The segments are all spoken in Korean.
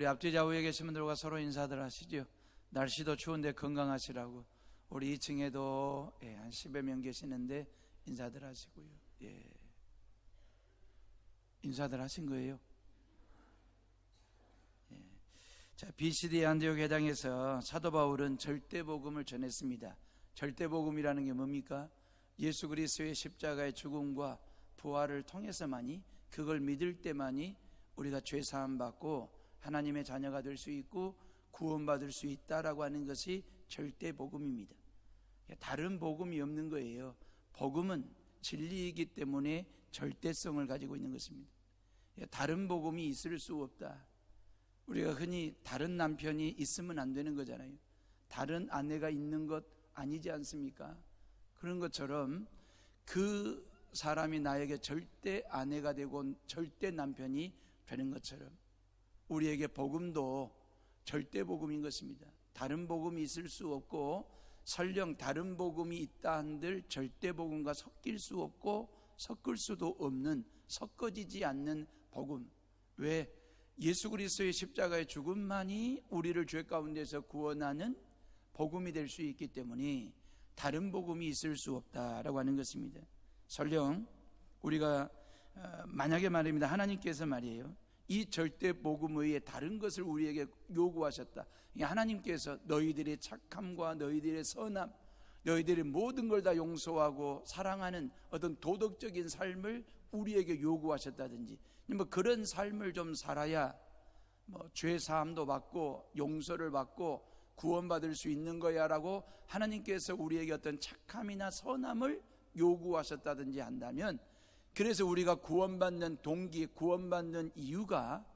우리 앞뒤 좌우에 계신 분들과 서로 인사들 하시죠. 날씨도 추운데 건강하시라고. 우리 2층에도 한 10여 명 계시는데 인사들 하시고요. 인사들 하신 거예요. 자, BCD 안디옥 회당에서 사도 바울은 절대복음을 전했습니다. 절대복음이라는 게 뭡니까? 예수 그리스도의 십자가의 죽음과 부활을 통해서만이, 그걸 믿을 때만이 우리가 죄 사함 받고 하나님의 자녀가 될 수 있고 구원받을 수 있다라고 하는 것이 절대복음입니다. 다른 복음이 없는 거예요. 복음은 진리이기 때문에 절대성을 가지고 있는 것입니다. 다른 복음이 있을 수 없다. 우리가 흔히 다른 남편이 있으면 안 되는 거잖아요. 다른 아내가 있는 것 아니지 않습니까? 그런 것처럼 그 사람이 나에게 절대 아내가 되고 절대 남편이 되는 것처럼 우리에게 복음도 절대 복음인 것입니다. 다른 복음이 있을 수 없고 설령 다른 복음이 있다 한들 절대 복음과 섞일 수 없고 섞을 수도 없는, 섞어지지 않는 복음. 왜? 예수 그리스도의 십자가의 죽음만이 우리를 죄 가운데서 구원하는 복음이 될 수 있기 때문에 다른 복음이 있을 수 없다라고 하는 것입니다. 설령 우리가 만약에 말입니다, 하나님께서 말이에요, 이 절대 복음 외에 다른 것을 우리에게 요구하셨다. 하나님께서 너희들의 착함과 너희들의 선함, 너희들의 모든 걸 다 용서하고 사랑하는 어떤 도덕적인 삶을 우리에게 요구하셨다든지, 뭐 그런 삶을 좀 살아야 죄 사함도 받고 용서를 받고 구원받을 수 있는 거야 라고 하나님께서 우리에게 어떤 착함이나 선함을 요구하셨다든지 한다면, 그래서 우리가 구원받는 동기, 구원받는 이유가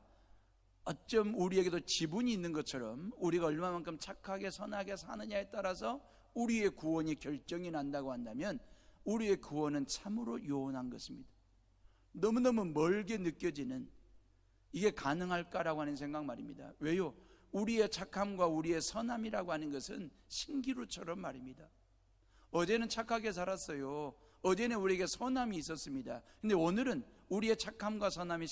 어쩜 우리에게도 지분이 있는 것처럼 우리가 얼마만큼 착하게 선하게 사느냐에 따라서 우리의 구원이 결정이 난다고 한다면 우리의 구원은 참으로 요원한 것입니다. 너무너무 멀게 느껴지는, 이게 가능할까라고 하는 생각 말입니다. 왜요? 우리의 착함과 우리의 선함이라고 하는 것은 신기루처럼 말입니다. 어제는 착하게 살았어요. 어제는 우리에게 선함이 있었습니다. 근데 오늘은 우리의 착함과 선함이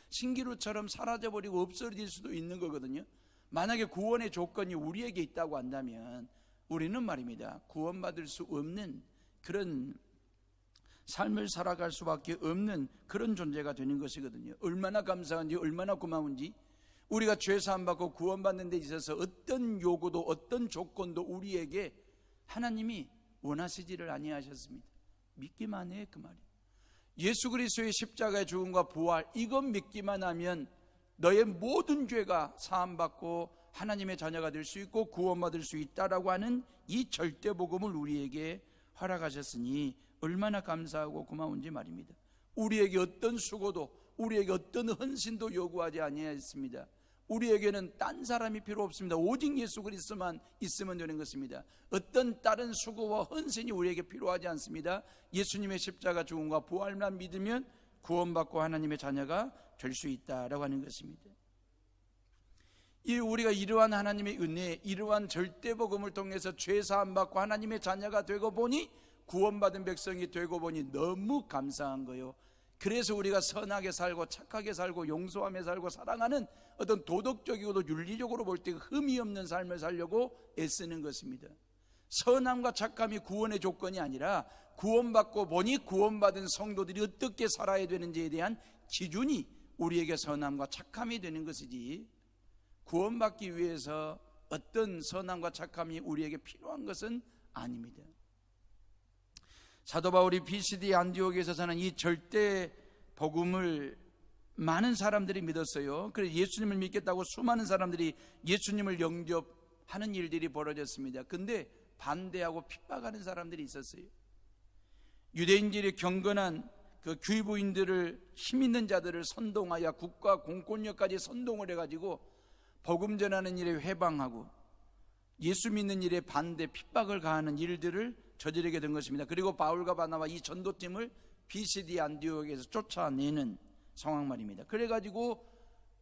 신기루처럼 사라져버리고 없어질 수도 있는 거거든요. 만약에 구원의 조건이 우리에게 있다고 한다면 우리는 말입니다, 구원받을 수 없는 그런 삶을 살아갈 수밖에 없는 그런 존재가 되는 것이거든요. 얼마나 감사한지, 얼마나 고마운지. 우리가 죄 사함 받고 구원받는 데 있어서 어떤 요구도 어떤 조건도 우리에게 하나님이 원하시지를 아니하셨습니다. 믿기만 해, 그 말이. 예수 그리스도의 십자가의 죽음과 부활, 이것 믿기만 하면 너의 모든 죄가 사함 받고 하나님의 자녀가 될 수 있고 구원받을 수 있다라고 하는 이 절대 복음을 우리에게 허락하셨으니 얼마나 감사하고 고마운지 말입니다. 우리에게 어떤 수고도, 우리에게 어떤 헌신도 요구하지 아니하였습니다. 우리에게는 딴 사람이 필요 없습니다. 오직 예수 그리스도만 있으면 되는 것입니다. 어떤 다른 수고와 헌신이 우리에게 필요하지 않습니다. 예수님의 십자가 죽음과 부활만 믿으면 구원받고 하나님의 자녀가 될 수 있다라고 하는 것입니다. 우리가 이러한 하나님의 은혜, 이러한 절대복음을 통해서 죄 사함 받고 하나님의 자녀가 되고 보니, 구원받은 백성이 되고 보니 너무 감사한 거예요. 그래서 우리가 선하게 살고 착하게 살고 용서하며 살고 사랑하는 어떤 도덕적이고도 윤리적으로 볼 때 흠이 없는 삶을 살려고 애쓰는 것입니다. 선함과 착함이 구원의 조건이 아니라 구원받고 보니 구원받은 성도들이 어떻게 살아야 되는지에 대한 기준이 우리에게 선함과 착함이 되는 것이지, 구원받기 위해서 어떤 선함과 착함이 우리에게 필요한 것은 아닙니다. 사도 바울이 BCD 안디옥에서 사는 이 절대 복음을 많은 사람들이 믿었어요. 그래서 예수님을 믿겠다고 수많은 사람들이 예수님을 영접하는 일들이 벌어졌습니다. 근데 반대하고 핍박하는 사람들이 있었어요. 유대인들이 경건한 그 귀부인들을, 힘 있는 자들을 선동하여 국가 공권력까지 선동을 해가지고 복음 전하는 일에 회방하고 예수 믿는 일에 반대, 핍박을 가하는 일들을 저지르게 된 것입니다. 그리고 바울과 바나바 이 전도팀을 BCD 안디옥에서 쫓아내는 상황 말입니다. 그래가지고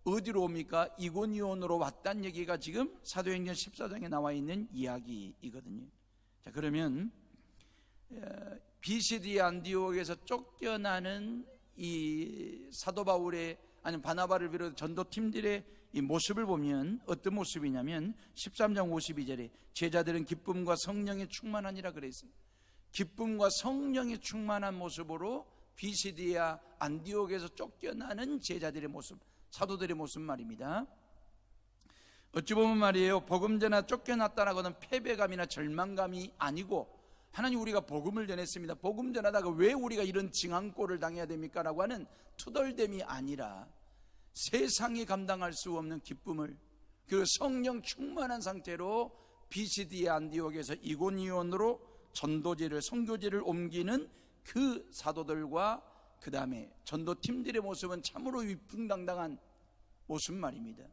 어디로 옵니까? 이고니온으로 왔다는 얘기가 지금 사도행전 14장에 나와 있는 이야기이거든요. 자, 그러면 BCD 안디옥에서 쫓겨나는 이 사도 바울의, 아니 바나바를 비롯해 전도팀들의 이 모습을 보면 어떤 모습이냐면 13장 52절에 제자들은 기쁨과 성령이 충만하니라 그랬어요. 기쁨과 성령이 충만한 모습으로 비시디아 안디옥에서 쫓겨나는 제자들의 모습, 사도들의 모습 말입니다. 어찌 보면 말이에요, 복음 전하 쫓겨났다라고 하는 패배감이나 절망감이 아니고, 하나님 우리가 복음을 전했습니다, 복음 전하다가 왜 우리가 이런 징한꼴을 당해야 됩니까? 라고 하는 투덜됨이 아니라 세상이 감당할 수 없는 기쁨을, 그 성령 충만한 상태로 비시디아 안디옥에서 이고니온으로 전도지를, 선교지를 옮기는 그 사도들과 그 다음에 전도팀들의 모습은 참으로 위풍당당한 모습 말입니다.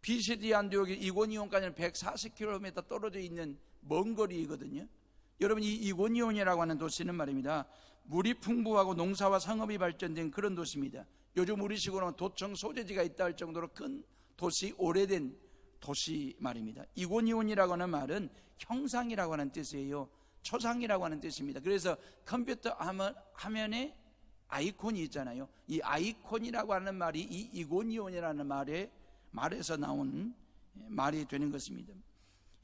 비시디아 안디옥이 이고니온까지는 140km 떨어져 있는 먼 거리이거든요. 여러분, 이 이고니온이라고 하는 도시는 말입니다, 물이 풍부하고 농사와 상업이 발전된 그런 도시입니다. 요즘 우리식으로는 도청 소재지가 있다 할 정도로 큰 도시, 오래된 도시 말입니다. 이고니온이라고 하는 말은 형상이라고 하는 뜻이에요. 초상이라고 하는 뜻입니다. 그래서 컴퓨터 화면에 아이콘이 있잖아요. 이 아이콘이라고 하는 말이 이 이고니온이라는 말에서 나온 말이 되는 것입니다.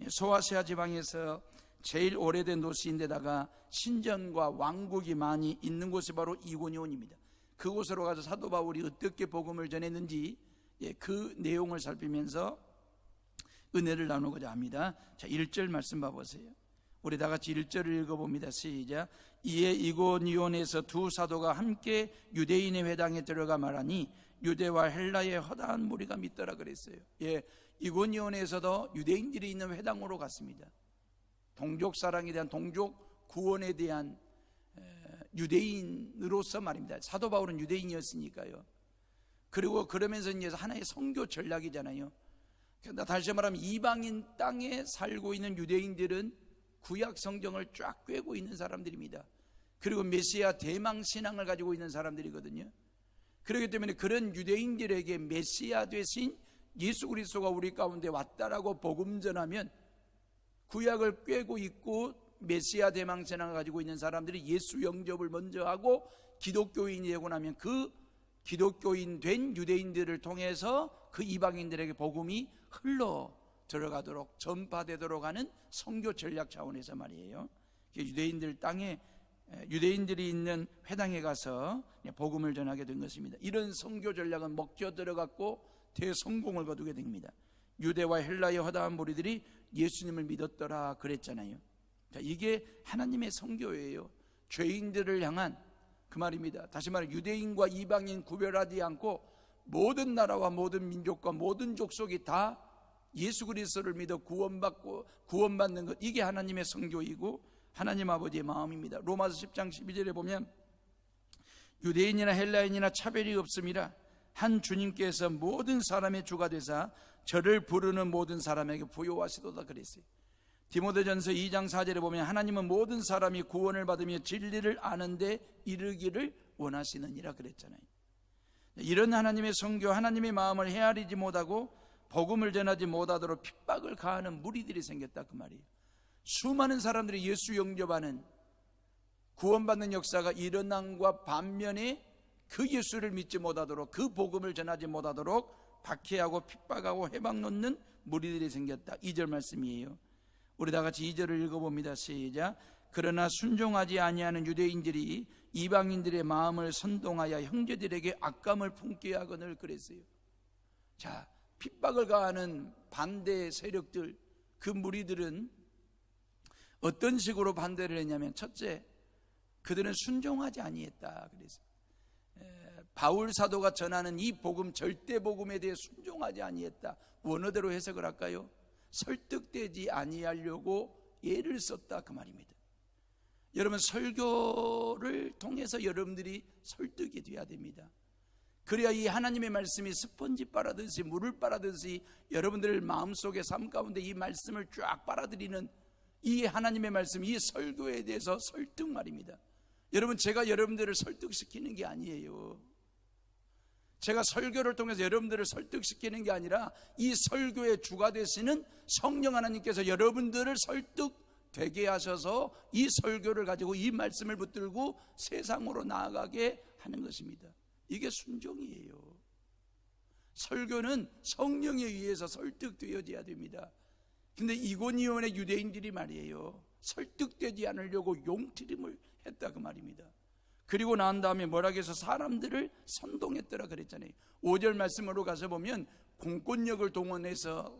소아시아 지방에서 제일 오래된 도시인데다가 신전과 왕국이 많이 있는 곳이 바로 이고니온입니다. 그곳으로 가서 사도 바울이 어떻게 복음을 전했는지 그 내용을 살피면서 은혜를 나누고자 합니다. 자, 1절 말씀 봐보세요. 우리 다 같이 1절을 읽어봅니다. 시작. 이에 이고니온에서 두 사도가 함께 유대인의 회당에 들어가 말하니 유대와 헬라의 허다한 무리가 믿더라 그랬어요. 이고니온에서도 유대인들이 있는 회당으로 갔습니다. 동족 사랑에 대한, 동족 구원에 대한 유대인으로서 말입니다. 사도 바울은 유대인이었으니까요. 그리고 그러면서 이제 하나의 선교 전략이잖아요. 그러니까 다시 말하면 이방인 땅에 살고 있는 유대인들은 구약 성경을 쫙 꿰고 있는 사람들입니다. 그리고 메시아 대망 신앙을 가지고 있는 사람들이거든요. 그렇기 때문에 그런 유대인들에게 메시아 되신 예수 그리스도가 우리 가운데 왔다라고 복음 전하면, 구약을 꿰고 있고 메시아 대망 신앙을 가지고 있는 사람들이 예수 영접을 먼저 하고 기독교인이 되고 나면 그 기독교인 된 유대인들을 통해서 그 이방인들에게 복음이 흘러 들어가도록, 전파되도록 하는 선교 전략 차원에서 말이에요. 유대인들 땅에, 유대인들이 있는 회당에 가서 복음을 전하게 된 것입니다. 이런 선교 전략은 먹혀 들어갔고 대성공을 거두게 됩니다. 유대와 헬라의 허다한 무리들이 예수님을 믿었더라 그랬잖아요. 자, 이게 하나님의 선교예요. 죄인들을 향한 그 말입니다. 다시 말해 유대인과 이방인 구별하지 않고 모든 나라와 모든 민족과 모든 족속이 다 예수 그리스도를 믿어 구원받는 것, 이게 하나님의 선교이고 하나님 아버지의 마음입니다. 로마서 10장 12절에 보면 유대인이나 헬라인이나 차별이 없음이라 한 주님께서 모든 사람의 주가 되사 저를 부르는 모든 사람에게 부요하시도다 그랬어요. 디모데전서 2장 4절에 보면 하나님은 모든 사람이 구원을 받으며 진리를 아는데 이르기를 원하시느니라 그랬잖아요. 이런 하나님의 선교, 하나님의 마음을 헤아리지 못하고 복음을 전하지 못하도록 핍박을 가하는 무리들이 생겼다 그 말이에요. 수많은 사람들이 예수 영접하는, 구원받는 역사가 일어난과 반면에 그 예수를 믿지 못하도록, 그 복음을 전하지 못하도록 박해하고 핍박하고 해박 놓는 무리들이 생겼다. 2절 말씀이에요. 우리 다 같이 2절을 읽어봅니다. 시작. 그러나 순종하지 아니하는 유대인들이 이방인들의 마음을 선동하여 형제들에게 악감을 품게 하거늘 그랬어요. 자, 핍박을 가하는 반대 세력들, 그 무리들은 어떤 식으로 반대를 했냐면, 첫째, 그들은 순종하지 아니했다 그랬어요. 바울 사도가 전하는 이 복음, 절대 복음에 대해 순종하지 아니했다. 원어대로 해석을 할까요? 설득되지 아니하려고 애를 썼다 그 말입니다. 여러분, 설교를 통해서 여러분들이 설득이 돼야 됩니다. 그래야 이 하나님의 말씀이 스펀지 빨아듯이, 물을 빨아듯이 여러분들 마음속에, 삶 가운데 이 말씀을 쫙 빨아들이는 이 하나님의 말씀, 이 설교에 대해서 설득 말입니다. 여러분, 제가 여러분들을 설득시키는 게 아니에요. 제가 설교를 통해서 여러분들을 설득시키는 게 아니라 이 설교의 주가 되시는 성령 하나님께서 여러분들을 설득되게 하셔서 이 설교를 가지고 이 말씀을 붙들고 세상으로 나아가게 하는 것입니다. 이게 순종이에요. 설교는 성령에 의해서 설득되어져야 됩니다. 근데 이고니온의 유대인들이 말이에요, 설득되지 않으려고 용트림을 했다 그 말입니다. 그리고 난 다음에 뭐라고 해서 사람들을 선동했더라 그랬잖아요. 5절 말씀으로 가서 보면 공권력을 동원해서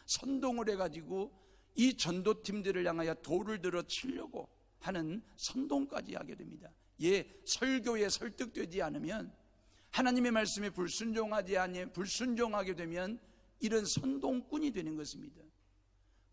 선동을 해가지고 이 전도팀들을 향하여 돌을 들어 치려고 하는 선동까지 하게 됩니다. 설교에 설득되지 않으면, 하나님의 말씀에 불순종하게 되면 이런 선동꾼이 되는 것입니다.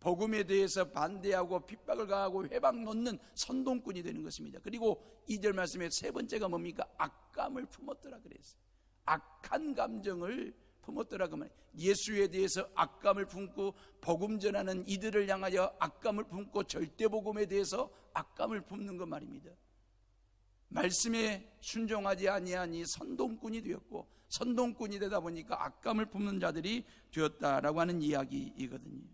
복음에 대해서 반대하고 핍박을 가하고 회방 놓는 선동꾼이 되는 것입니다. 그리고 2절 말씀에 세 번째가 뭡니까? 악감을 품었더라 그랬어요. 악한 감정을 품었더라 그 말이에요. 예수에 대해서 악감을 품고 복음 전하는 이들을 향하여 악감을 품고 절대복음에 대해서 악감을 품는 것 말입니다. 말씀에 순종하지 아니하니 선동꾼이 되었고, 선동꾼이 되다 보니까 악감을 품는 자들이 되었다라고 하는 이야기이거든요.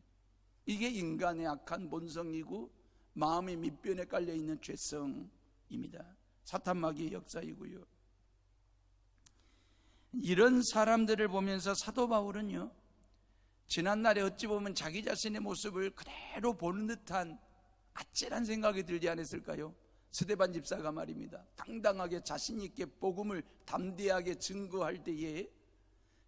이게 인간의 악한 본성이고 마음의 밑변에 깔려있는 죄성입니다. 사탄마귀의 역사이고요. 이런 사람들을 보면서 사도 바울은요, 지난날에 어찌 보면 자기 자신의 모습을 그대로 보는 듯한 아찔한 생각이 들지 않았을까요? 스데반 집사가 말입니다, 당당하게 자신있게 복음을 담대하게 증거할 때에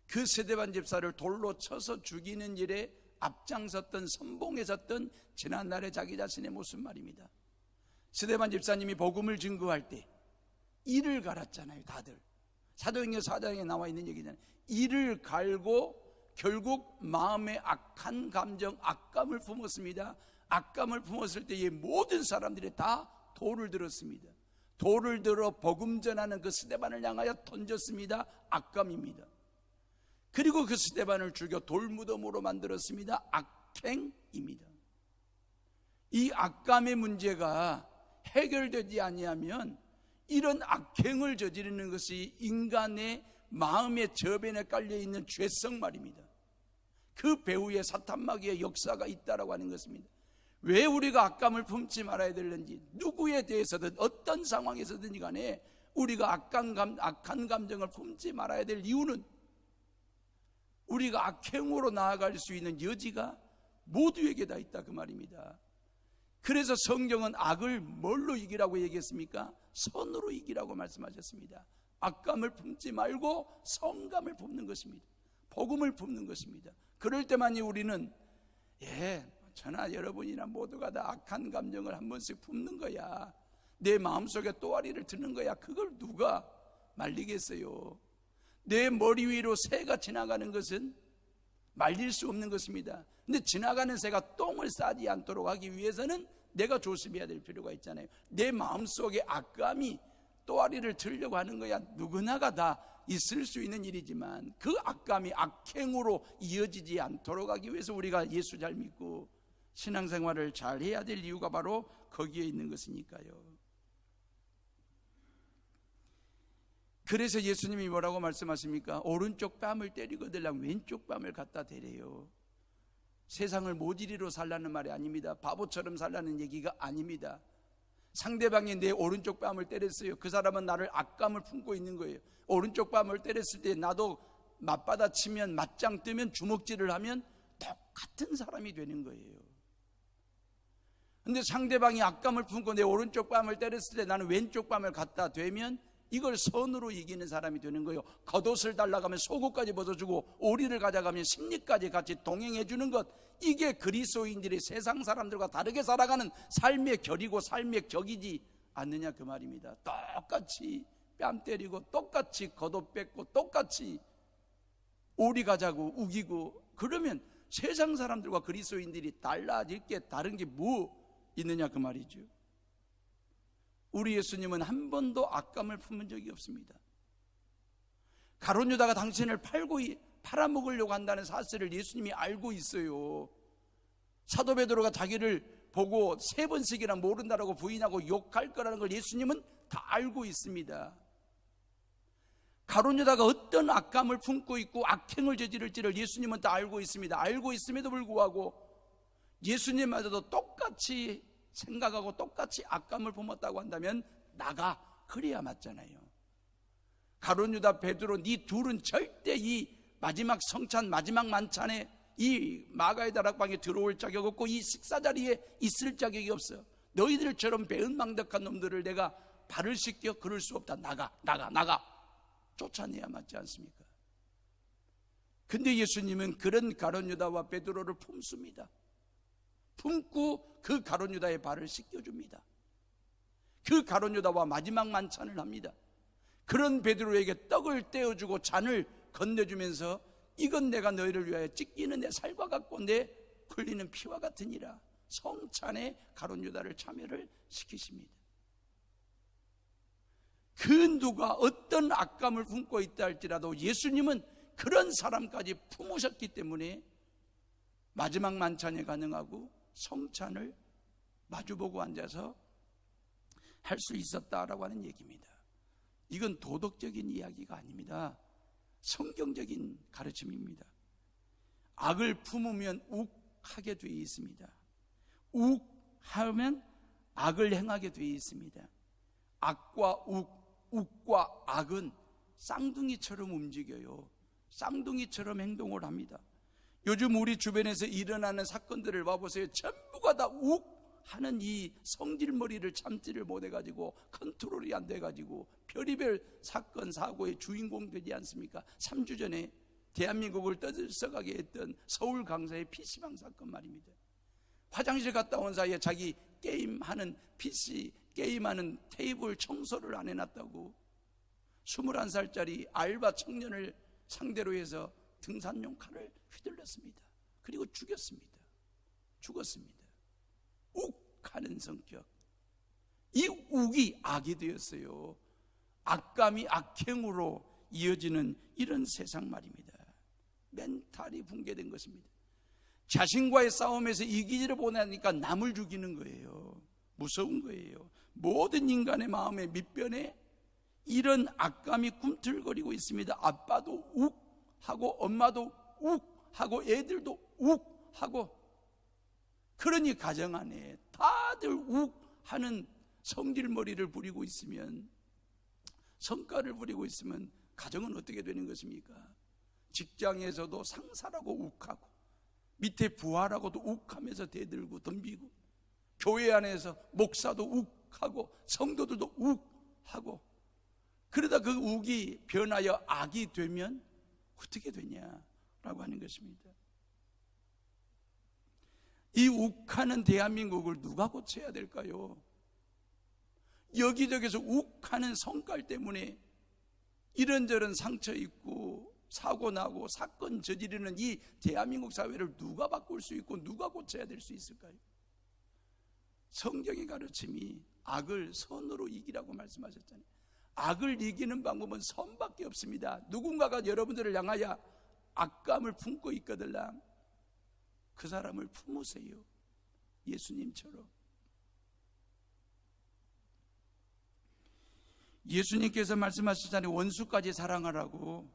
그 스데반 집사를 돌로 쳐서 죽이는 일에 앞장섰던, 선봉했었던 지난날의 자기 자신의 모습 말입니다. 스데반 집사님이 복음을 증거할 때 이를 갈았잖아요. 다들 사도행전 4장에 나와 있는 얘기잖아요. 이를 갈고 결국 마음에 악한 감정, 악감을 품었습니다. 악감을 품었을 때에 모든 사람들이 다 돌을 들었습니다. 돌을 들어 복음 전하는 그 스데반을 향하여 던졌습니다. 악감입니다. 그리고 그 스데반을 죽여 돌무덤으로 만들었습니다. 악행입니다. 이 악감의 문제가 해결되지 아니하면 이런 악행을 저지르는 것이 인간의 마음의 저변에 깔려있는 죄성 말입니다. 그 배후에 사탄마귀의 역사가 있다라고 하는 것입니다. 왜 우리가 악감을 품지 말아야 되는지, 누구에 대해서든 어떤 상황에서든 간에 우리가 악한 감정을 품지 말아야 될 이유는 우리가 악행으로 나아갈 수 있는 여지가 모두에게 다 있다 그 말입니다. 그래서 성경은 악을 뭘로 이기라고 얘기했습니까? 선으로 이기라고 말씀하셨습니다. 악감을 품지 말고 성감을 품는 것입니다. 복음을 품는 것입니다. 그럴 때만이 우리는 저나 여러분이나 모두가 다 악한 감정을 한 번씩 품는 거야. 내 마음속에 또아리를 드는 거야. 그걸 누가 말리겠어요? 내 머리 위로 새가 지나가는 것은 말릴 수 없는 것입니다. 근데 지나가는 새가 똥을 싸지 않도록 하기 위해서는 내가 조심해야 될 필요가 있잖아요. 내 마음속에 악감이 또아리를 들려고 하는 거야. 누구나가 다 있을 수 있는 일이지만 그 악감이 악행으로 이어지지 않도록 하기 위해서 우리가 예수 잘 믿고 신앙생활을 잘 해야 될 이유가 바로 거기에 있는 것이니까요. 그래서 예수님이 뭐라고 말씀하십니까? 오른쪽 뺨을 때리거들랑 왼쪽 뺨을 갖다 대래요. 세상을 모지리로 살라는 말이 아닙니다. 바보처럼 살라는 얘기가 아닙니다. 상대방이 내 오른쪽 뺨을 때렸어요. 그 사람은 나를 악감을 품고 있는 거예요. 오른쪽 뺨을 때렸을 때 나도 맞받아 치면, 맞짱 뜨면, 주먹질을 하면 똑같은 사람이 되는 거예요. 근데 상대방이 악감을 품고 내 오른쪽 뺨을 때렸을 때 나는 왼쪽 뺨을 갖다 대면 이걸 선으로 이기는 사람이 되는 거예요. 겉옷을 달라가면 속옷까지 벗어주고 오리를 가져가면 심리까지 같이 동행해 주는 것, 이게 그리스도인들이 세상 사람들과 다르게 살아가는 삶의 결이고 삶의 격이지 않느냐 그 말입니다. 똑같이 뺨 때리고 똑같이 겉옷 뺏고 똑같이 오리 가자고 우기고 그러면 세상 사람들과 그리스도인들이 달라질 게 다른 게 뭐 있느냐 그 말이죠. 우리 예수님은 한 번도 악감을 품은 적이 없습니다. 가룟 유다가 당신을 팔아먹으려고 한다는 사실을 예수님이 알고 있어요. 사도 베드로가 자기를 보고 3번씩이나 모른다라고 부인하고 욕할 거라는 걸 예수님은 다 알고 있습니다. 가룟 유다가 어떤 악감을 품고 있고 악행을 저지를지를 예수님은 다 알고 있습니다. 알고 있음에도 불구하고 예수님마저도 똑같이 생각하고 똑같이 악감을 품었다고 한다면 나가 그래야 맞잖아요. 가룟 유다 베드로 네 둘은 절대 이 마지막 성찬 마지막 만찬에 이 마가의 다락방에 들어올 자격 없고 이 식사 자리에 있을 자격이 없어. 너희들처럼 배은망덕한 놈들을 내가 발을 씻겨 그럴 수 없다. 나가 쫓아내야 맞지 않습니까? 근데 예수님은 그런 가룟 유다와 베드로를 품습니다. 품고 그 가룟 유다의 발을 씻겨줍니다. 그 가룟 유다와 마지막 만찬을 합니다. 그런 베드로에게 떡을 떼어주고 잔을 건네주면서 이건 내가 너희를 위하여 찢기는 내 살과 같고 내 흘리는 피와 같으니라. 성찬에 가룟 유다를 참여를 시키십니다. 그 누가 어떤 악감을 품고 있다 할지라도 예수님은 그런 사람까지 품으셨기 때문에 마지막 만찬이 가능하고 성찬을 마주보고 앉아서 할 수 있었다라고 하는 얘기입니다. 이건 도덕적인 이야기가 아닙니다. 성경적인 가르침입니다. 악을 품으면 욱하게 되어 있습니다. 욱하면 악을 행하게 되어 있습니다. 악과 욱과 악은 쌍둥이처럼 움직여요. 쌍둥이처럼 행동을 합니다. 요즘 우리 주변에서 일어나는 사건들을 봐보세요. 전부가 다 욱하는 이 성질머리를 참지를 못해가지고 컨트롤이 안 돼가지고 별의별 사건 사고의 주인공 되지 않습니까? 3주 전에 대한민국을 떠들썩하게 했던 서울 강사의 PC방 사건 말입니다. 화장실 갔다 온 사이에 자기 게임하는 PC 게임하는 테이블 청소를 안 해놨다고 21살짜리 알바 청년을 상대로 해서 등산용 칼을 휘둘렀습니다. 그리고 죽었습니다. 욱하는 성격. 이 욱이 악이 되었어요. 악감이 악행으로 이어지는 이런 세상 말입니다. 멘탈이 붕괴된 것입니다. 자신과의 싸움에서 이기지를 못하니까 남을 죽이는 거예요. 무서운 거예요. 모든 인간의 마음의 밑변에 이런 악감이 꿈틀거리고 있습니다. 아빠도 욱하고 엄마도 욱하고 애들도 욱하고, 그러니 가정 안에 다들 욱하는 성질머리를 부리고 있으면, 성과를 부리고 있으면 가정은 어떻게 되는 것입니까? 직장에서도 상사라고 욱하고 밑에 부하라고도 욱하면서 대들고 덤비고, 교회 안에서 목사도 욱하고 성도들도 욱하고, 그러다 그 욱이 변하여 악이 되면 어떻게 되냐라고 하는 것입니다. 이 욱하는 대한민국을 누가 고쳐야 될까요? 여기저기서 욱하는 성깔 때문에 이런저런 상처 있고 사고 나고 사건 저지르는 이 대한민국 사회를 누가 바꿀 수 있고 누가 고쳐야 될 수 있을까요? 성경의 가르침이 악을 선으로 이기라고 말씀하셨잖아요. 악을 이기는 방법은 선밖에 없습니다. 누군가가 여러분들을 향하여 악감을 품고 있거들랑 그 사람을 품으세요. 예수님처럼. 예수님께서 말씀하셨잖아요. 원수까지 사랑하라고.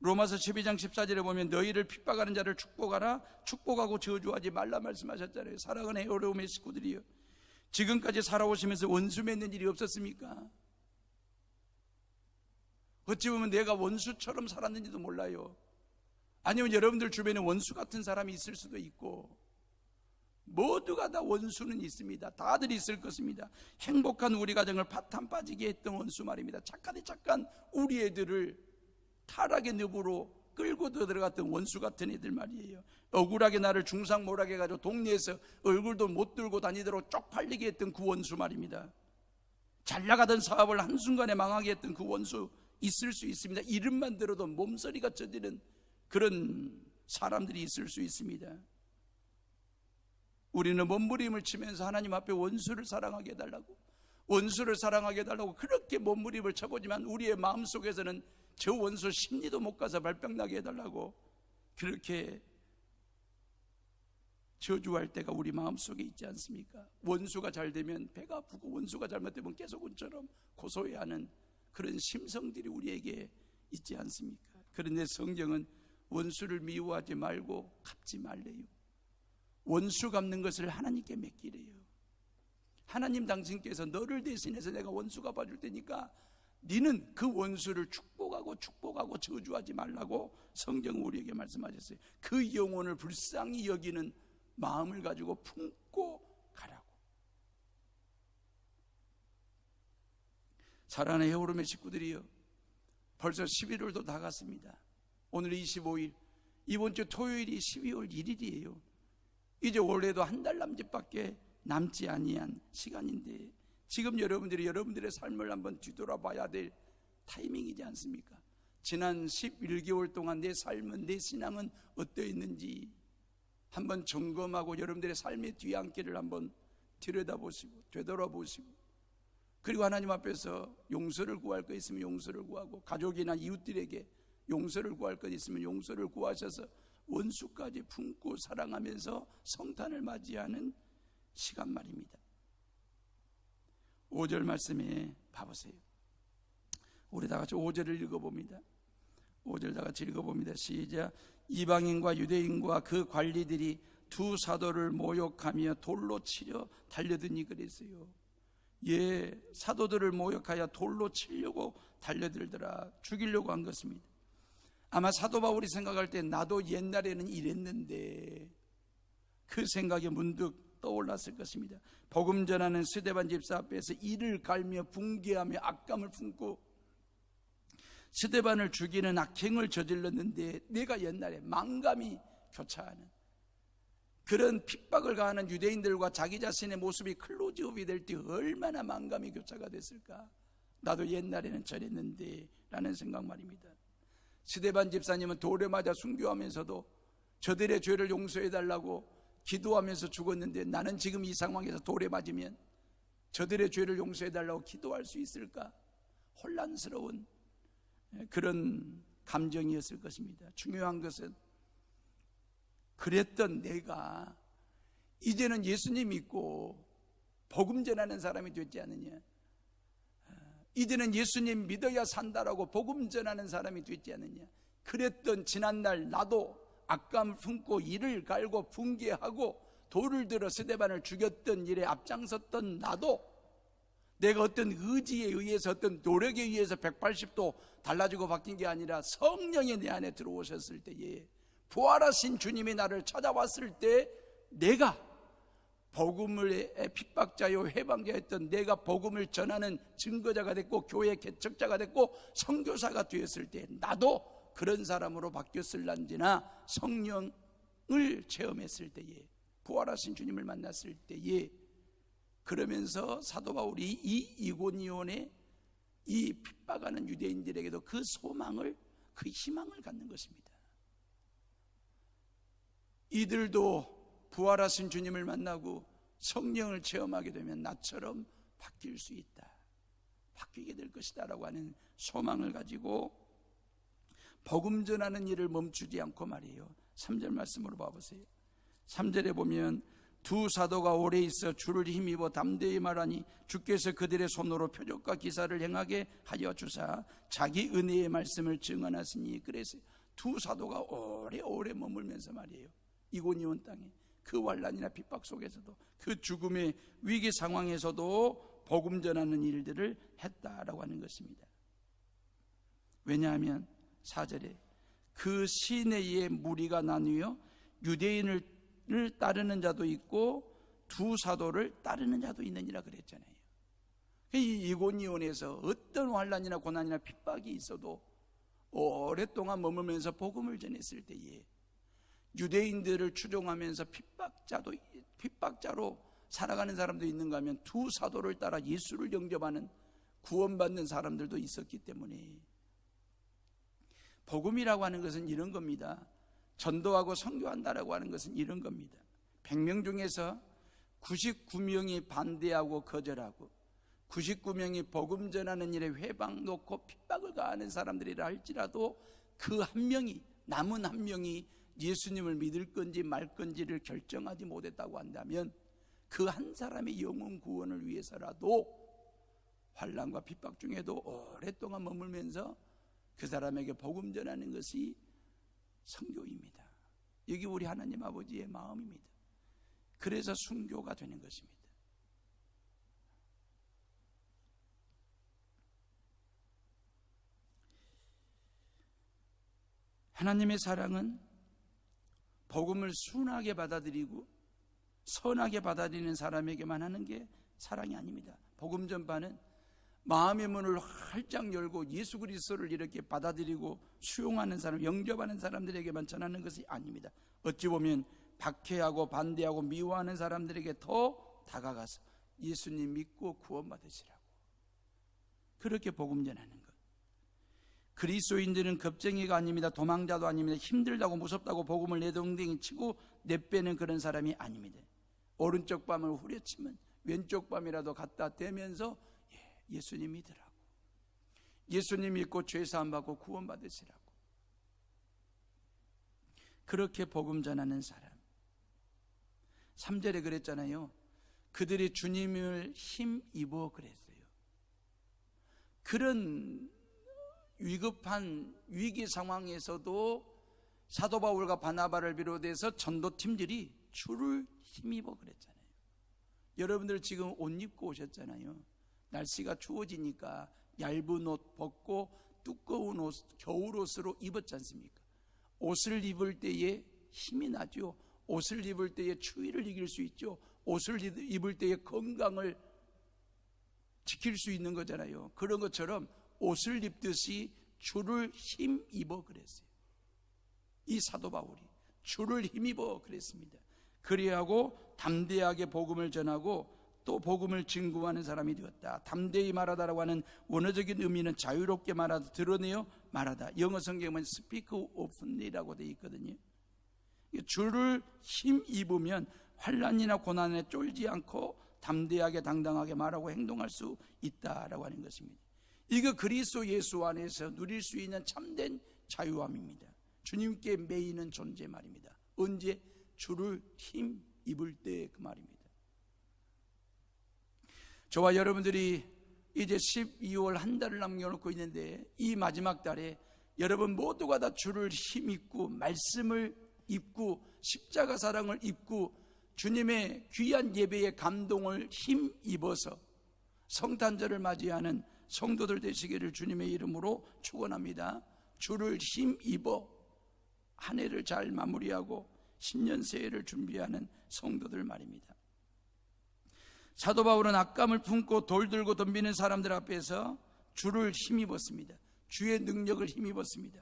로마서 12장 14절에 보면 너희를 핍박하는 자를 축복하라, 축복하고 저주하지 말라 말씀하셨잖아요. 사랑하는 어려움의 식구들이요, 지금까지 살아오시면서 원수 맺는 일이 없었습니까? 어찌 보면 내가 원수처럼 살았는지도 몰라요. 아니면 여러분들 주변에 원수 같은 사람이 있을 수도 있고, 모두가 다 원수는 있습니다. 다들 있을 것입니다. 행복한 우리 가정을 파탄 빠지게 했던 원수 말입니다. 착한 우리 애들을 타락의 늪으로 끌고 들어갔던 원수 같은 애들 말이에요. 억울하게 나를 중상모략해 가지고 동네에서 얼굴도 못 들고 다니도록 쪽팔리게 했던 그 원수 말입니다. 잘 나가던 사업을 한순간에 망하게 했던 그 원수 있을 수 있습니다. 이름만 들어도 몸서리가 젖이는 그런 사람들이 있을 수 있습니다. 우리는 몸부림을 치면서 하나님 앞에 원수를 사랑하게 해달라고, 원수를 사랑하게 해달라고 그렇게 몸부림을 쳐보지만 우리의 마음속에서는 저 원수 심리도 못 가서 발병나게 해달라고 그렇게 저주할 때가 우리 마음속에 있지 않습니까? 원수가 잘 되면 배가 아프고 원수가 잘못되면 깨소금처럼 고소해하는 그런 심성들이 우리에게 있지 않습니까? 그런데 성경은 원수를 미워하지 말고 갚지 말래요. 원수 갚는 것을 하나님께 맡기래요. 하나님 당신께서 너를 대신해서 내가 원수 갚아줄 테니까 니는 그 원수를 축복하고 저주하지 말라고 성경 우리에게 말씀하셨어요. 그 영혼을 불쌍히 여기는 마음을 가지고 품고 가라고. 사랑하는 헤어룸의 식구들이요, 벌써 11월도 다 갔습니다. 오늘 25일, 이번 주 토요일이 12월 1일이에요. 이제 올해도 한 달 남짓밖에 남지 아니한 시간인데, 지금 여러분들이 여러분들의 삶을 한번 뒤돌아봐야 될 타이밍이지 않습니까? 지난 11개월 동안 내 삶은, 내 신앙은 어떠했는지 한번 점검하고 여러분들의 삶의 뒤안길을 한번 들여다보시고 되돌아보시고, 그리고 하나님 앞에서 용서를 구할 것 있으면 용서를 구하고, 가족이나 이웃들에게 용서를 구할 것 있으면 용서를 구하셔서 원수까지 품고 사랑하면서 성탄을 맞이하는 시간 말입니다. 5절 말씀에 봐보세요. 우리 다 같이 5절을 읽어봅니다. 5절 다 같이 읽어봅니다. 시작. 이방인과 유대인과 그 관리들이 두 사도를 모욕하며 돌로 치려 달려드니 그랬어요. 예, 사도들을 모욕하여 돌로 치려고 달려들더라. 죽이려고 한 것입니다. 아마 사도 바울이 생각할 때 나도 옛날에는 이랬는데 그 생각이 문득 떠올랐을 것입니다. 복음 전하는 스데반 집사 앞에서 이를 갈며 붕괴하며 악감을 품고 스데반을 죽이는 악행을 저질렀는데, 내가 옛날에 망감이 교차하는 그런 핍박을 가하는 유대인들과 자기 자신의 모습이 클로즈업이 될 때 얼마나 망감이 교차가 됐을까. 나도 옛날에는 저랬는데 라는 생각 말입니다. 스데반 집사님은 돌에 맞아 순교하면서도 저들의 죄를 용서해달라고 기도하면서 죽었는데, 나는 지금 이 상황에서 돌에 맞으면 저들의 죄를 용서해달라고 기도할 수 있을까? 혼란스러운 그런 감정이었을 것입니다. 중요한 것은 그랬던 내가 이제는 예수님 믿고 복음 전하는 사람이 되지 않느냐, 이제는 예수님 믿어야 산다라고 복음 전하는 사람이 되지 않느냐, 그랬던 지난날 나도 악감을 품고 이를 갈고 붕괴하고 돌을 들어 스데반을 죽였던 일에 앞장섰던 나도 내가 어떤 의지에 의해서, 어떤 노력에 의해서 180도 달라지고 바뀐 게 아니라 성령이 내 안에 들어오셨을 때에, 부활하신 주님이 나를 찾아왔을 때, 내가 복음의 핍박자요 해방자였던 내가 복음을 전하는 증거자가 됐고 교회 개척자가 됐고 선교사가 되었을 때, 나도 그런 사람으로 바뀌었을란지나 성령을 체험했을 때에, 부활하신 주님을 만났을 때에, 그러면서 사도 바울이 이 이고니온의 이 핍박하는 유대인들에게도 그 소망을, 그 희망을 갖는 것입니다. 이들도 부활하신 주님을 만나고 성령을 체험하게 되면 나처럼 바뀔 수 있다, 바뀌게 될 것이다 라고 하는 소망을 가지고 복음 전하는 일을 멈추지 않고 말이에요. 3절 말씀으로 봐보세요. 3절에 보면 두 사도가 오래 있어 주를 힘입어 담대히 말하니 주께서 그들의 손으로 표적과 기사를 행하게 하여 주사 자기 은혜의 말씀을 증언하시니. 그래서 두 사도가 오래 머물면서 말이에요, 이고니온 땅에 그 환난이나 핍박 속에서도, 그 죽음의 위기 상황에서도 복음 전하는 일들을 했다라고 하는 것입니다. 왜냐하면 4절에 그 시내의 무리가 나뉘어 유대인을 따르는 자도 있고 두 사도를 따르는 자도 있느니라 그랬잖아요. 이 이고니온에서 어떤 환난이나 고난이나 핍박이 있어도 오랫동안 머물면서 복음을 전했을 때에 유대인들을 추종하면서 핍박자로 살아가는 사람도 있는가 하면 두 사도를 따라 예수를 영접하는, 구원받는 사람들도 있었기 때문에, 복음이라고 하는 것은 이런 겁니다. 전도하고 선교한다라고 하는 것은 이런 겁니다. 100명 중에서 99명이 반대하고 거절하고 99명이 복음 전하는 일에 회방 놓고 핍박을 가하는 사람들이라 할지라도 그 한 명이, 남은 한 명이 예수님을 믿을 건지 말 건지를 결정하지 못했다고 한다면, 그 한 사람의 영혼 구원을 위해서라도 환난과 핍박 중에도 오랫동안 머물면서 그 사람에게 복음 전하는 것이 선교입니다. 여기 우리 하나님 아버지의 마음입니다. 그래서 순교가 되는 것입니다. 하나님의 사랑은 복음을 순하게 받아들이고 선하게 받아들이는 사람에게만 하는 게 사랑이 아닙니다. 복음 전파는 마음의 문을 활짝 열고 예수 그리스도를 이렇게 받아들이고 수용하는 사람, 영접하는 사람들에게만 전하는 것이 아닙니다. 어찌 보면 박해하고 반대하고 미워하는 사람들에게 더 다가가서 예수님 믿고 구원받으시라고 그렇게 복음 전하는 것. 그리스도인들은 겁쟁이가 아닙니다. 도망자도 아닙니다. 힘들다고 무섭다고 복음을 내동댕이 치고 내빼는 그런 사람이 아닙니다. 오른쪽 밤을 후려치면 왼쪽 밤이라도 갖다 대면서 예수님 믿으라고, 예수님 믿고 죄사함 받고 구원받으시라고 그렇게 복음 전하는 사람. 3절에 그랬잖아요. 그들이 주님을 힘입어 그랬어요. 그런 위급한 위기 상황에서도 사도 바울과 바나바를 비롯해서 전도팀들이 주를 힘입어 그랬잖아요. 여러분들 지금 옷 입고 오셨잖아요. 날씨가 추워지니까 얇은 옷 벗고 두꺼운 옷, 겨울옷으로 입었지 않습니까? 옷을 입을 때에 힘이 나죠. 옷을 입을 때에 추위를 이길 수 있죠. 옷을 입을 때에 건강을 지킬 수 있는 거잖아요. 그런 것처럼 옷을 입듯이 주를 힘입어 그랬어요. 이 사도 바울이 주를 힘입어 그랬습니다. 그리하고 담대하게 복음을 전하고 또 복음을 증거하는 사람이 되었다. 담대히 말하다라고 하는 원어적인 의미는 자유롭게 말하다, 드러내어 말하다. 영어 성경은 speak openly라고 되어 있거든요. 주를 힘입으면 환난이나 고난에 쫄지 않고 담대하게 당당하게 말하고 행동할 수 있다라고 하는 것입니다. 이거 그리스도 예수 안에서 누릴 수 있는 참된 자유함입니다. 주님께 매이는 존재 말입니다. 언제? 주를 힘입을 때 그 말입니다. 저와 여러분들이 이제 12월 한 달을 남겨놓고 있는데 이 마지막 달에 여러분 모두가 다 주를 힘입고 말씀을 입고 십자가 사랑을 입고 주님의 귀한 예배의 감동을 힘입어서 성탄절을 맞이하는 성도들 되시기를 주님의 이름으로 축원합니다. 주를 힘입어 한 해를 잘 마무리하고 신년 새해를 준비하는 성도들 말입니다. 사도 바울은 악감을 품고 돌 들고 덤비는 사람들 앞에서 주를 힘입었습니다. 주의 능력을 힘입었습니다.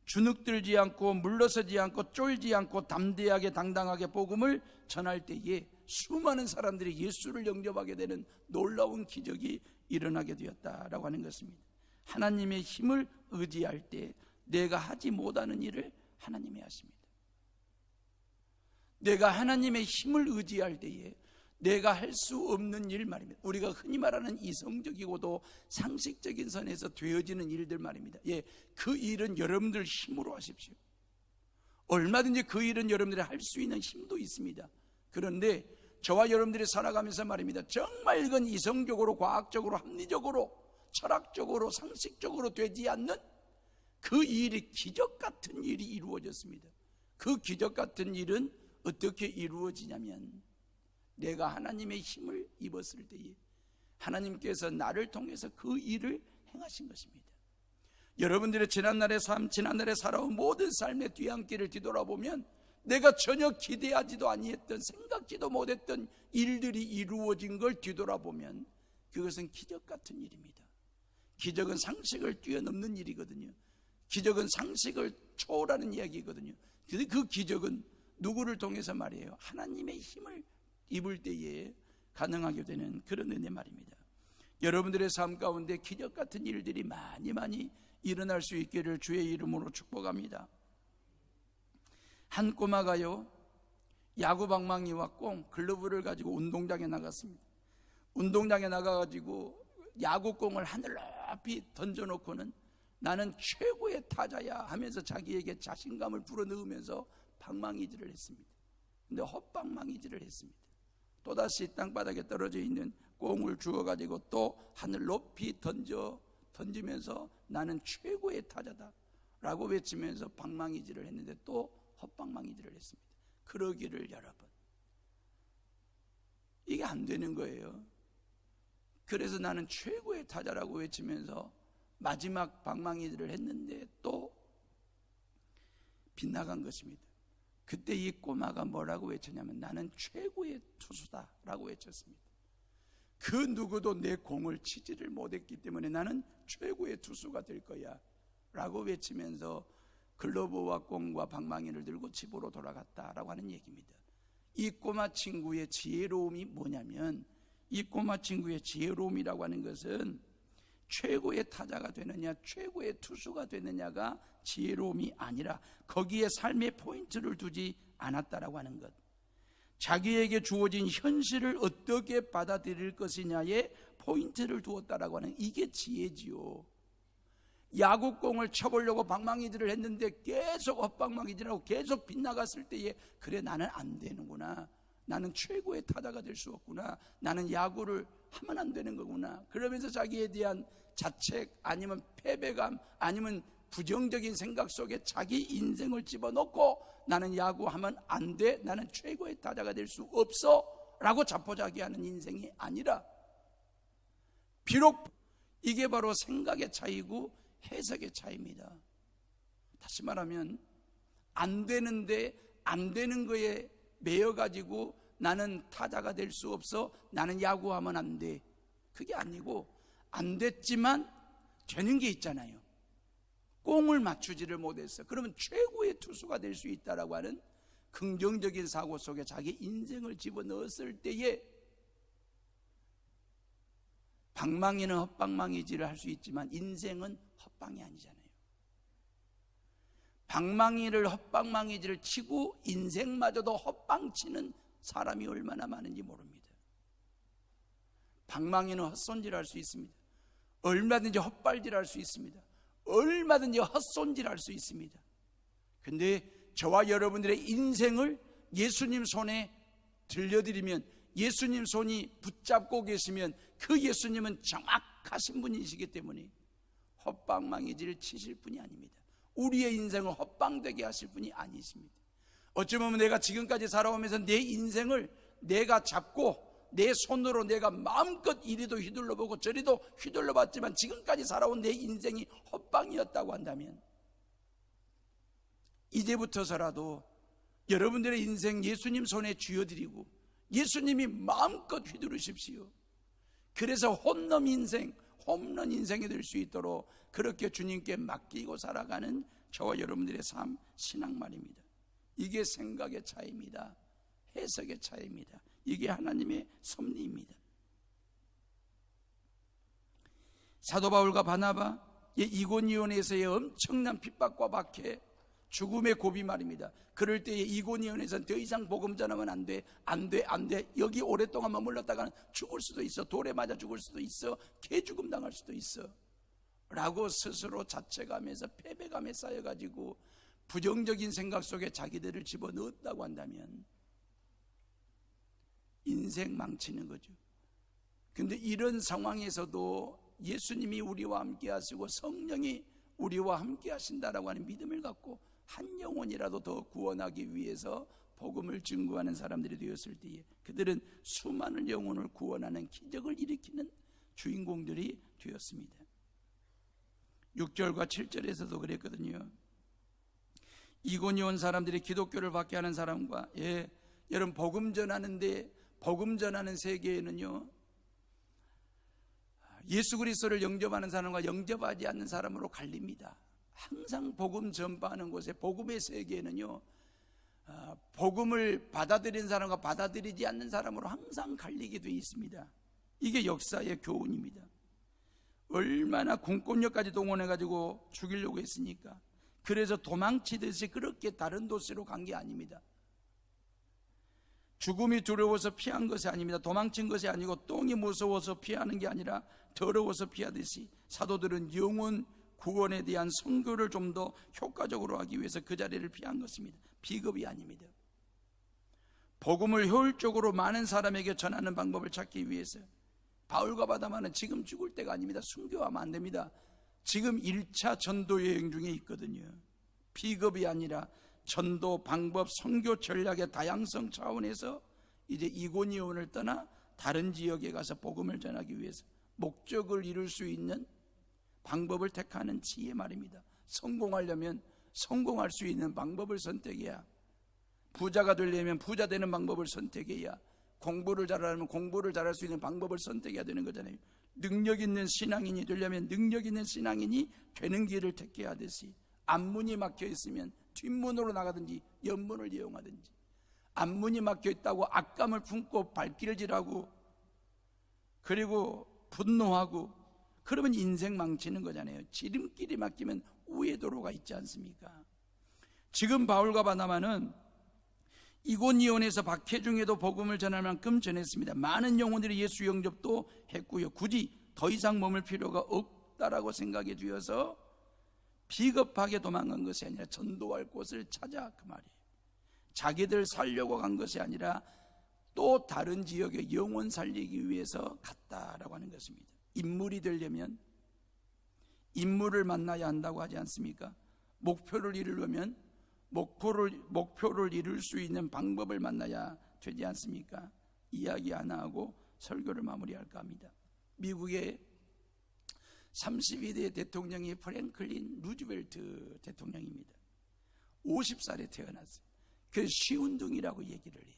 주눅들지 않고 물러서지 않고 쫄지 않고 담대하게 당당하게 복음을 전할 때에 수많은 사람들이 예수를 영접하게 되는 놀라운 기적이 일어나게 되었다라고 하는 것입니다. 하나님의 힘을 의지할 때 내가 하지 못하는 일을 하나님이 하십니다. 내가 하나님의 힘을 의지할 때에 내가 할 수 없는 일 말입니다. 우리가 흔히 말하는 이성적이고도 상식적인 선에서 되어지는 일들 말입니다. 그 일은 여러분들 힘으로 하십시오. 얼마든지 그 일은 여러분들이 할 수 있는 힘도 있습니다. 그런데 저와 여러분들이 살아가면서 말입니다. 정말 이건 이성적으로, 과학적으로, 합리적으로, 철학적으로, 상식적으로 되지 않는 그 일이 기적 같은 일이 이루어졌습니다. 그 기적 같은 일은 어떻게 이루어지냐면 내가 하나님의 힘을 입었을 때에 하나님께서 나를 통해서 그 일을 행하신 것입니다. 여러분들의 지난날의 삶, 지난날에 살아온 모든 삶의 뒤안길을 뒤돌아보면 내가 전혀 기대하지도 아니했던, 생각지도 못했던 일들이 이루어진 걸 뒤돌아보면 그것은 기적 같은 일입니다. 기적은 상식을 뛰어넘는 일이거든요. 기적은 상식을 초월하는 이야기거든요. 그 기적은 누구를 통해서 말이에요? 하나님의 힘을 입을 때에 가능하게 되는 그런 은혜 말입니다. 여러분들의 삶 가운데 기적 같은 일들이 많이 일어날 수 있기를 주의 이름으로 축복합니다. 한 꼬마가요, 야구 방망이와 공, 글러브를 가지고 운동장에 나갔습니다. 운동장에 나가가지고 야구공을 하늘 높이 던져놓고는 나는 최고의 타자야 하면서 자기에게 자신감을 불어넣으면서 방망이질을 했습니다. 근데 헛방망이질을 했습니다. 또다시 땅바닥에 떨어져 있는 공을 주워가지고 또 하늘 높이 던지면서 나는 최고의 타자다 라고 외치면서 방망이질을 했는데 또 헛방망이질을 했습니다. 그러기를 여러분, 이게 안 되는 거예요. 그래서 나는 최고의 타자라고 외치면서 마지막 방망이질을 했는데 또 빗나간 것입니다. 그때 이 꼬마가 뭐라고 외쳤냐면 나는 최고의 투수다라고 외쳤습니다. 그 누구도 내 공을 치지를 못했기 때문에 나는 최고의 투수가 될 거야 라고 외치면서 글러브와 공과 방망이를 들고 집으로 돌아갔다라고 하는 얘기입니다. 이 꼬마 친구의 지혜로움이 뭐냐면, 이 꼬마 친구의 지혜로움이라고 하는 것은 최고의 타자가 되느냐 최고의 투수가 되느냐가 지혜로움이 아니라 거기에 삶의 포인트를 두지 않았다라고 하는 것, 자기에게 주어진 현실을 어떻게 받아들일 것이냐에 포인트를 두었다라고 하는, 이게 지혜지요. 야구공을 쳐보려고 방망이질을 했는데 계속 헛방망이질하고 계속 빗나갔을 때에 그래 나는 안 되는구나, 나는 최고의 타자가 될 수 없구나, 나는 야구를 하면 안 되는 거구나, 그러면서 자기에 대한 자책 아니면 패배감 아니면 부정적인 생각 속에 자기 인생을 집어넣고 나는 야구하면 안 돼, 나는 최고의 타자가 될 수 없어 라고 자포자기하는 인생이 아니라, 비록 이게 바로 생각의 차이고 해석의 차이입니다. 다시 말하면 안 되는데 안 되는 거에 매여가지고 나는 타자가 될 수 없어, 나는 야구하면 안 돼, 그게 아니고 안 됐지만 되는 게 있잖아요. 공을 맞추지를 못했어, 그러면 최고의 투수가 될 수 있다라고 하는 긍정적인 사고 속에 자기 인생을 집어넣었을 때에 방망이는 헛방망이질을 할 수 있지만 인생은 헛방이 아니잖아요. 방망이를 헛방망이질을 치고 인생마저도 헛방치는 사람이 얼마나 많은지 모릅니다. 방망이는 헛손질할 수 있습니다. 얼마든지 헛발질할 수 있습니다. 얼마든지 헛손질할 수 있습니다. 근데 저와 여러분들의 인생을 예수님 손에 들려드리면, 예수님 손이 붙잡고 계시면 그 예수님은 정확하신 분이시기 때문에 헛방망이질을 치실 분이 아닙니다. 우리의 인생을 헛방되게 하실 분이 아니십니다. 어쩌면 내가 지금까지 살아오면서 내 인생을 내가 잡고 내 손으로 내가 마음껏 이리도 휘둘러보고 저리도 휘둘러봤지만 지금까지 살아온 내 인생이 헛방이었다고 한다면, 이제부터서라도 여러분들의 인생 예수님 손에 쥐어드리고 예수님이 마음껏 휘두르십시오. 그래서 홈런 인생이 될 수 있도록 그렇게 주님께 맡기고 살아가는 저와 여러분들의 삶, 신앙말입니다. 이게 생각의 차이입니다. 해석의 차이입니다. 이게 하나님의 섭리입니다. 사도 바울과 바나바, 이고니온에서의 엄청난 핍박과 박해, 죽음의 고비 말입니다. 그럴 때에 이고니온에서는 더 이상 복음 전하면 안 돼. 여기 오랫동안 머물렀다가는 죽을 수도 있어. 돌에 맞아 죽을 수도 있어. 개죽음 당할 수도 있어 라고 스스로 자책하면서 패배감에 쌓여가지고 부정적인 생각 속에 자기들을 집어넣었다고 한다면 인생 망치는 거죠. 근데 이런 상황에서도 예수님이 우리와 함께 하시고 성령이 우리와 함께 하신다라고 하는 믿음을 갖고 한 영혼이라도 더 구원하기 위해서 복음을 증거하는 사람들이 되었을 때에 그들은 수많은 영혼을 구원하는 기적을 일으키는 주인공들이 되었습니다. 6절과 7절에서도 그랬거든요. 이고니온 사람들이 기독교를 받게 하는 사람과, 여러분 복음 전하는 세계에는요, 예수 그리스도를 영접하는 사람과 영접하지 않는 사람으로 갈립니다. 항상 복음 전파하는 곳에, 복음의 세계에는요, 복음을 받아들인 사람과 받아들이지 않는 사람으로 항상 갈리게 되어 있습니다. 이게 역사의 교훈입니다. 얼마나 공권력까지 동원해가지고 죽이려고 했으니까. 그래서 도망치듯이 그렇게 다른 도시로 간 게 아닙니다. 죽음이 두려워서 피한 것이 아닙니다. 도망친 것이 아니고 똥이 무서워서 피하는 게 아니라 더러워서 피하듯이 사도들은 영혼 구원에 대한 선교를 좀 더 효과적으로 하기 위해서 그 자리를 피한 것입니다. 비겁이 아닙니다. 복음을 효율적으로 많은 사람에게 전하는 방법을 찾기 위해서 바울과 바나바는 지금 죽을 때가 아닙니다. 순교하면 안 됩니다. 지금 1차 전도 여행 중에 있거든요. 비겁이 아니라 전도 방법, 선교 전략의 다양성 차원에서 이제 이고니온을 떠나 다른 지역에 가서 복음을 전하기 위해서 목적을 이룰 수 있는 방법을 택하는 지혜 말입니다. 성공하려면 성공할 수 있는 방법을 선택해야, 부자가 되려면 부자 되는 방법을 선택해야, 공부를 잘하려면 공부를 잘할 수 있는 방법을 선택해야 되는 거잖아요. 능력 있는 신앙인이 되려면 능력 있는 신앙인이 되는 길을 택해야 하듯이, 앞문이 막혀 있으면 뒷문으로 나가든지 옆문을 이용하든지, 앞문이 막혀 있다고 악감을 품고 발길질하고 그리고 분노하고 그러면 인생 망치는 거잖아요. 지름길이 막히면 우회도로가 있지 않습니까? 지금 바울과 바나바는 이고니온에서 박해 중에도 복음을 전할 만큼 전했습니다. 많은 영혼들이 예수 영접도 했고요. 굳이 더 이상 머물 필요가 없다라고 생각해 주어서 비겁하게 도망간 것이 아니라 전도할 곳을 찾아, 그 말이에요. 자기들 살려고 간 것이 아니라 또 다른 지역에 영혼 살리기 위해서 갔다라고 하는 것입니다. 인물이 되려면 인물을 만나야 한다고 하지 않습니까? 목표를 이루려면 목표를 이룰 수 있는 방법을 만나야 되지 않습니까? 이야기 하나 하고 설교를 마무리할까 합니다. 미국의 32대 대통령이 프랭클린 루즈벨트 대통령입니다. 50살에 태어났어요. 그 시운동이라고 얘기를 해요.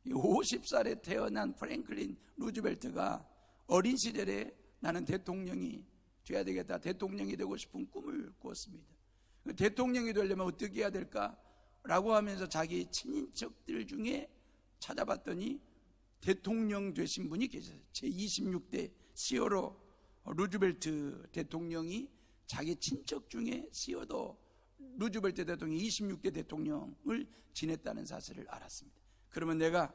50살에 태어난 프랭클린 루즈벨트가 어린 시절에 나는 대통령이 돼야 되겠다, 대통령이 되고 싶은 꿈을 꾸었습니다. 대통령이 되려면 어떻게 해야 될까라고 하면서 자기 친인척들 중에 찾아봤더니 대통령 되신 분이 계셨어요. 제26대 시어로 루즈벨트 대통령이 자기 친척 중에 시어도 루즈벨트 대통령이 26대 대통령을 지냈다는 사실을 알았습니다. 그러면 내가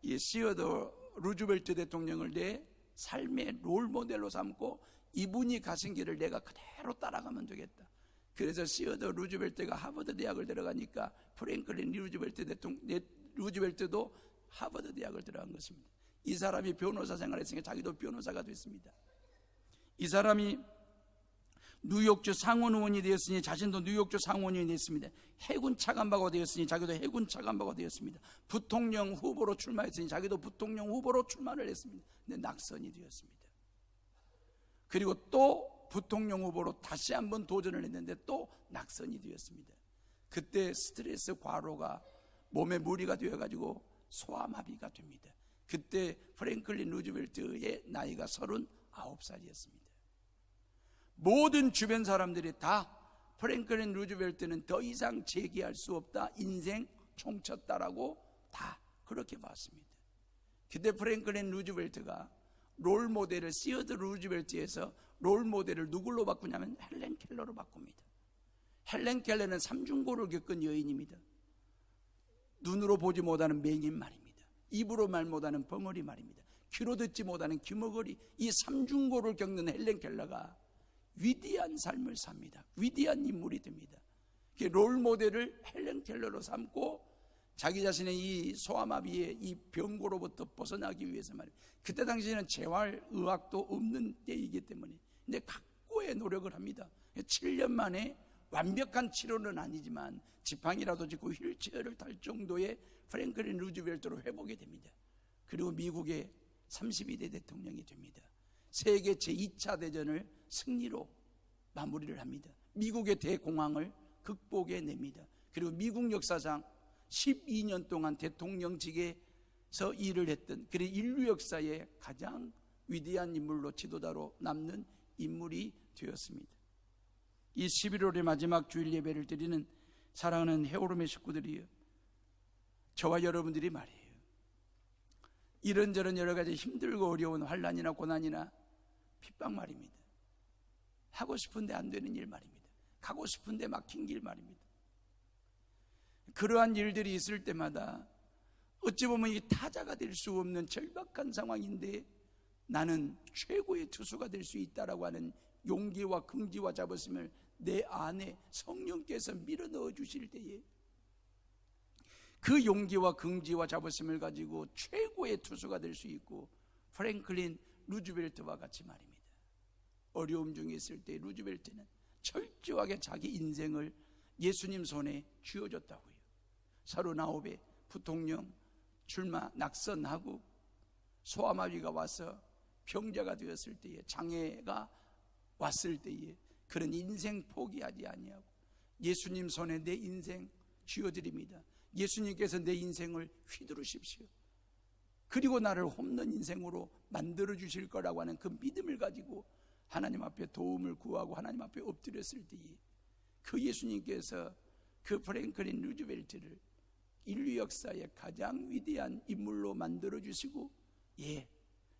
이 시어도 루즈벨트 대통령을 내 삶의 롤 모델로 삼고 이분이 가신 길을 내가 그대로 따라가면 되겠다. 그래서 시어도 루즈벨트가 하버드 대학을 들어가니까 프랭클린 루즈벨트도 하버드 대학을 들어간 것입니다. 이 사람이 변호사 생활했으니까 자기도 변호사가 됐습니다. 이 사람이 뉴욕주 상원 의원이 되었으니 자신도 뉴욕주 상원 의원이 됐습니다. 해군 차관바가 되었으니 자기도 해군 차관바가 되었습니다. 부통령 후보로 출마했으니 자기도 부통령 후보로 출마를 했습니다. 근데 낙선이 되었습니다. 그리고 또 부통령 후보로 다시 한번 도전을 했는데 또 낙선이 되었습니다. 그때 스트레스 과로가 몸에 무리가 되어가지고 소아마비가 됩니다. 그때 프랭클린 루즈벨트의 나이가 39살이었습니다. 모든 주변 사람들이 다 프랭클린 루즈벨트는 더 이상 재기할 수 없다, 인생 총쳤다라고 다 그렇게 봤습니다. 그때 프랭클린 루즈벨트가 롤 모델을 시어드 루즈벨트에서 롤 모델을 누굴로 바꾸냐면 헬렌 켈러로 바꿉니다. 헬렌 켈러는 삼중고를 겪은 여인입니다. 눈으로 보지 못하는 맹인 말입니다. 입으로 말 못하는 벙어리 말입니다. 귀로 듣지 못하는 귀머거리, 이 삼중고를 겪는 헬렌 켈러가 위대한 삶을 삽니다. 위대한 인물이 됩니다. 롤 모델을 헬렌 켈러로 삼고 자기 자신의 이 소아마비의 이 병고로부터 벗어나기 위해서 말입니다. 그때 당시에는 재활의학도 없는 때이기 때문에 근데 각고의 노력을 합니다. 7년 만에 완벽한 치료는 아니지만 지팡이라도 짚고 휠체어를 탈 정도의 프랭클린 루즈벨트로 회복이 됩니다. 그리고 미국의 32대 대통령이 됩니다. 세계 제2차 대전을 승리로 마무리를 합니다. 미국의 대공황을 극복해냅니다. 그리고 미국 역사상 12년 동안 대통령직에서 일을 했던, 그리고 인류 역사의 가장 위대한 인물로 지도자로 남는 인물이 되었습니다. 이 11월의 마지막 주일 예배를 드리는 사랑하는 헤오름의 식구들이요, 저와 여러분들이 말이에요, 이런저런 여러 가지 힘들고 어려운 환난이나 고난이나 핍박 말입니다. 하고 싶은데 안 되는 일 말입니다. 가고 싶은데 막힌 길 말입니다. 그러한 일들이 있을 때마다 어찌 보면 이 타자가 될 수 없는 절박한 상황인데 나는 최고의 투수가 될 수 있다라고 하는 용기와 긍지와 자부심을 내 안에 성령께서 밀어넣어 주실 때에 그 용기와 긍지와 자부심을 가지고 최고의 투수가 될 수 있고, 프랭클린 루즈벨트와 같이 말입니다. 어려움 중에 있을 때 루즈벨트는 철저하게 자기 인생을 예수님 손에 쥐어줬다고요. 39에 부통령 출마 낙선하고 소아마비가 와서 병자가 되었을 때에, 장애가 왔을 때에 그런 인생 포기하지 아니하고 예수님 손에 내 인생 쥐어드립니다. 예수님께서 내 인생을 휘두르십시오. 그리고 나를 홈런 인생으로 만들어 주실 거라고 하는 그 믿음을 가지고 하나님 앞에 도움을 구하고 하나님 앞에 엎드렸을 때에 그 예수님께서 그 프랭클린 루즈벨트를 인류 역사의 가장 위대한 인물로 만들어 주시고,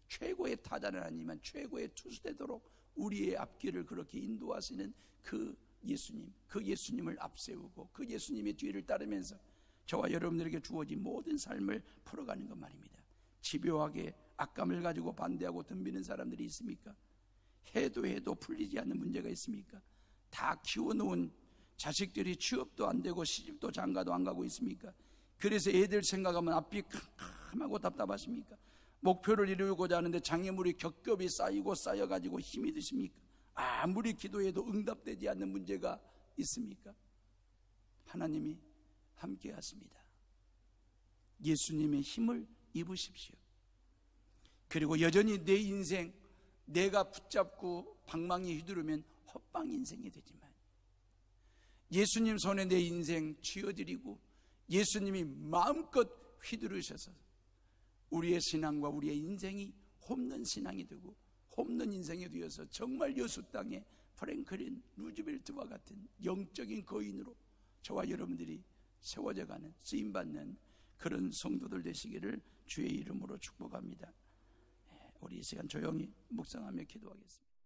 최고의 타자는 아니지만 최고의 투수 되도록 우리의 앞길을 그렇게 인도하시는 그 예수님, 그 예수님을 앞세우고 그 예수님의 뒤를 따르면서 저와 여러분들에게 주어진 모든 삶을 풀어가는 것 말입니다. 집요하게 악감을 가지고 반대하고 덤비는 사람들이 있습니까? 해도 풀리지 않는 문제가 있습니까? 다 키워놓은 자식들이 취업도 안 되고 시집도 장가도 안 가고 있습니까? 그래서 애들 생각하면 앞이 캄캄하고 답답하십니까? 목표를 이루고자 하는데 장애물이 겹겹이 쌓이고 쌓여가지고 힘이 드십니까? 아무리 기도해도 응답되지 않는 문제가 있습니까? 하나님이 함께 하십니다. 예수님의 힘을 입으십시오. 그리고 여전히 내 인생 내가 붙잡고 방망이 휘두르면 헛방 인생이 되지만 예수님 손에 내 인생 쥐어드리고 예수님이 마음껏 휘두르셔서 우리의 신앙과 우리의 인생이 홈런 신앙이 되고 홈런 인생이 되어서 정말 여수 땅에 프랭클린 루즈벨트와 같은 영적인 거인으로 저와 여러분들이 세워져가는 쓰임받는 그런 성도들 되시기를 주의 이름으로 축복합니다. 우리 이 시간 조용히 묵상하며 기도하겠습니다.